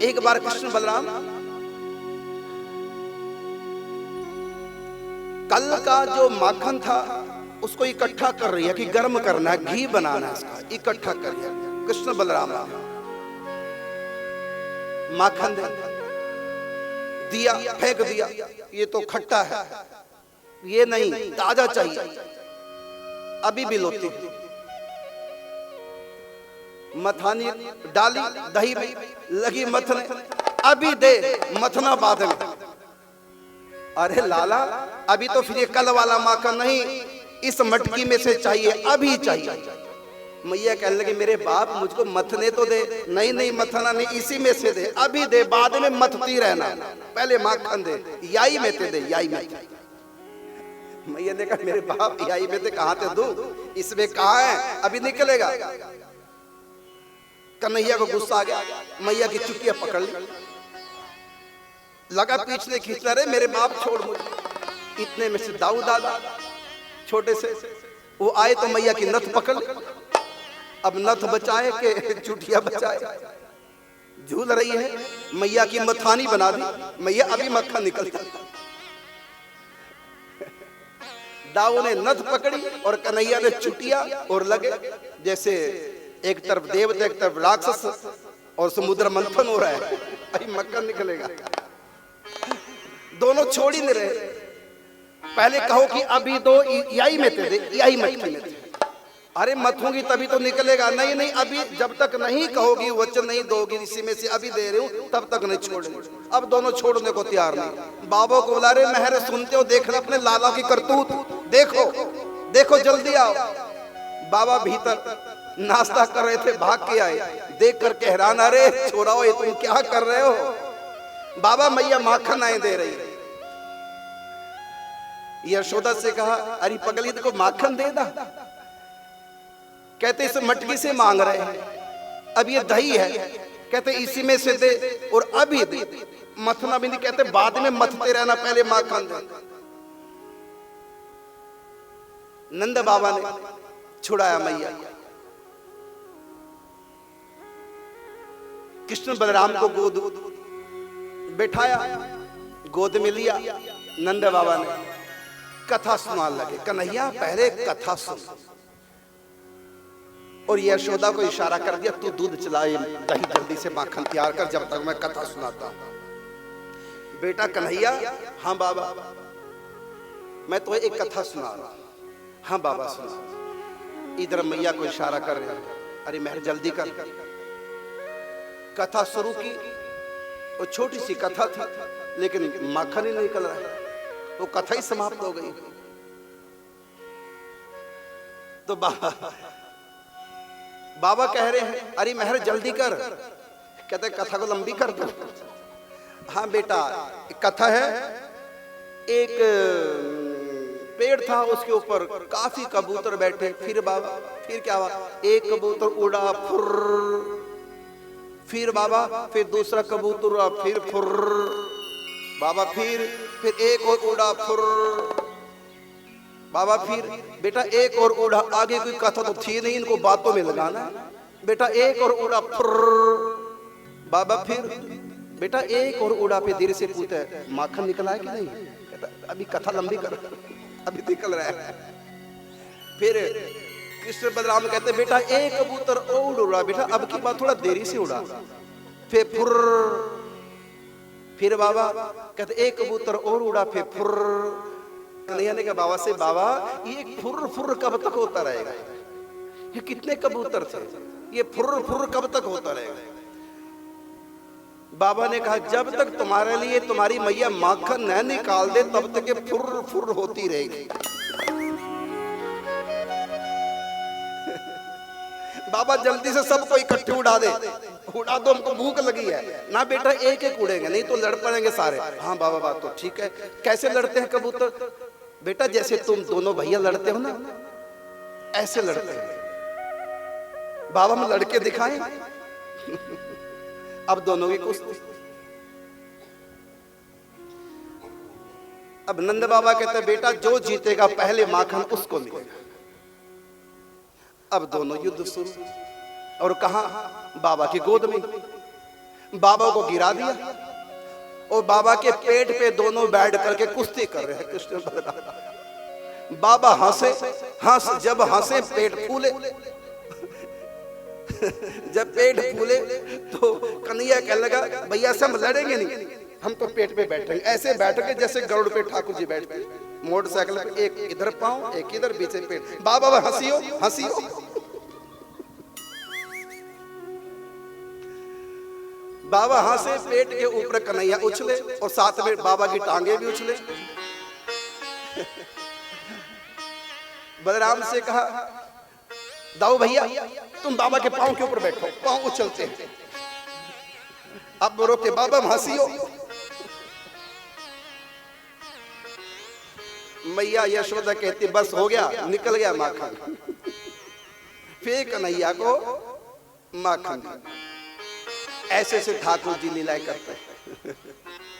एक बार कृष्ण बलराम कल का जो माखन था उसको इकट्ठा कर रही है कि गर्म करना है, घी बनाना है, इसका इकट्ठा कर रही है। कृष्ण बलराम माखन दिया, फेंक दिया, ये तो खट्टा है, ये नहीं, ताजा चाहिए। अभी भी लोती मथानी डाली, दही भी लगी मथने, अभी दे, मथना बाद में। अरे लाला, अभी तो फिर ये कल वाला माखन नहीं, इस मटकी में से चाहिए, अभी चाहिए। मैया कहने लगी मेरे बाप मुझको मथने तो दे। नहीं नहीं, मथना नहीं, इसी में से दे, अभी दे, बाद में मथती रहना, पहले माखन दे, याई में ते दे, याई में। मैया ने कहा मेरे बाप याई में ते कहां ते दूं, इसमें कहां है, अभी निकलेगा। कन्हैया को गुस्सा आ गया, मैया की चुटिया पकड़ ली, लगा पीछे खींचता रहे, मेरे बाप छोड़ मुझे। इतने में से दाऊ दादा छोटे से वो आए तो मैया की नथ पकड़, अब नथ बचाए के चुटिया बचाए, झूल रही है। मैया की मथानी बना दी, मैया अभी मक्खन निकलता। दाऊ ने नथ पकड़ी और कन्हैया ने चुटिया, और लगे जैसे एक तरफ देवता एक तरफ राक्षस, और समुद्र मंथन हो रहा है, अभी मक्खन निकलेगा। दोनों छोड़ ही नहीं रहे। पहले कहो कि अभी दो, यही में दे, यही मटकी में दे। अरे मथूंगी तभी तो निकलेगा। नहीं नहीं, अभी जब तक नहीं कहोगी, वचन नहीं दोगी, इसी में से अभी दे रही हूं, तब तक नहीं छोड़ेंगे। अब दोनों छोड़ने को तैयार नहीं। बाबा को बुला रहे, महरे सुनते हो, देख रहे अपने लाला की करतूत, देखो देखो जल्दी आओ। बाबा भीतर नाश्ता कर रहे थे, भाग के आए, देख कर के हैरान, अरे छोराओ ये तुम क्या कर रहे हो? बाबा मैया माखन आए दे रही। यशोदा से कहा अरे पगली को माखन दे दा। कहते इस मटकी से मांग रहे हैं, अब ये दही है, कहते इसी में से दे, और अभी दे, मथना भी नहीं, कहते बाद में मथते रहना, पहले माखन दे। नंद बाबा ने छुड़ाया मैया, कृष्ण बलराम को गोद बैठाया, गोद में लिया। नंद बाबा ने कथा सुनाने लगे, कन्हैया पहले कथा सुन। और यशोदा को इशारा कर दिया, तू दूध चलाए, दही जल्दी से माखन तैयार कर, जब तक मैं कथा सुनाता हूं। बेटा कन्हैया, हाँ बाबा, मैं तुम्हें एक कथा सुना रहा हूं। हाँ बाबा सुना। इधर मैया को इशारा कर रहे हैं, अरे मेहर जल्दी कर। कथा शुरू की, वो छोटी सी कथा थी, लेकिन माखन ही नहीं निकल रहा है, वो कथा ही समाप्त हो गई। तो बाबा कह रहे हैं अरे मेहर जल्दी कर, कहते कथा को लंबी कर दो। हाँ बेटा, कथा है, एक पेड़ था, उसके ऊपर काफी कबूतर बैठे। फिर बाबा, फिर क्या हुआ, एक कबूतर उड़ा फुर्र, फिर बाबा, फिर दूसरा कबूतर उड़ा, फिर फुर्र बाबा, फिर एक और उड़ा फुर्र बाबा, फिर बेटा एक और उड़ा। आगे कोई कथा तो थी नहीं, इनको बातों में लगाना। बेटा एक और उड़ा फुर्र बाबा, फिर बेटा एक और उड़ा। पे देर से पूछता है माखन निकला है कि नहीं? कहता अभी कथा लंबी कर, अभी निकल रहा है। फिर कृष्ण बलराम कहते बेटा एक कबूतर और उड़ा, बेटा अब की बात थोड़ा देरी से उड़ा। फिर फुर्र, फिर बाबा कहते एक कबूतर और उड़ा, फिर फुर्र। कन्हैया ने कहा बाबा से, बाबा ये फुर्र फुर्र कब तक होता रहेगा? ये कितने कबूतर थे, ये फुर्र फुर्र कब तक होता रहेगा? बाबा ने कहा जब तक तुम्हारे लिए तुम्हारी मैया माखन न निकाल दे, तब तक ये फुर्र फुर्र होती रहेगी। बाबा जल्दी से सबको इकट्ठे उड़ा दे, उड़ा दो, हमको भूख लगी है ना। बेटा एक एक उड़ेंगे, नहीं तो लड़ पड़ेंगे सारे। हाँ बाबा बात तो ठीक है। कैसे लड़ते हैं कबूतर? बेटा जैसे तुम दोनों भैया लड़ते हो ना, ऐसे लड़ते हैं। बाबा हम लड़के दिखाएं। अब दोनों की कुश्ती। अब नंद बाबा कहते बेटा जो जीतेगा पहले माखन उसको मिलेगा। अब दोनों युद्ध शुरू, और कहा बाबा की गोद में। बाबा को गिरा दिया और बाबा के पेट पे दोनों बैठ करके कुश्ती कर रहे हैं कृष्ण बलराम। बाबा हंसे, जब हंसे पेट फूले। जब पेट फूले तो कन्हैया कहने लगा भैया से हम लड़ेंगे नहीं, हम तो पेट पे बैठेंगे। ऐसे बैठ के जैसे गरुड़ पे ठाकुर जी बैठते हैं, मोटरसाइकिल पे एक इधर पांव एक इधर, पीछे पेट। बाबा हंसियो हंसियो। बाबा हंसे, पेट के ऊपर कन्हैया उछले और साथ में बाबा की टांगे भी उछले। बलराम से कहा दाऊ भैया तुम बाबा के पांव के ऊपर बैठो, पांव उछलते हैं। अब रोक के बाबा हंसियो। मैया यशोदा कहती बस हो गया, निकल गया माखन। फिर कन्हैया को माखन। ऐसे से ठाकुर जी लीलाएं करते हैं।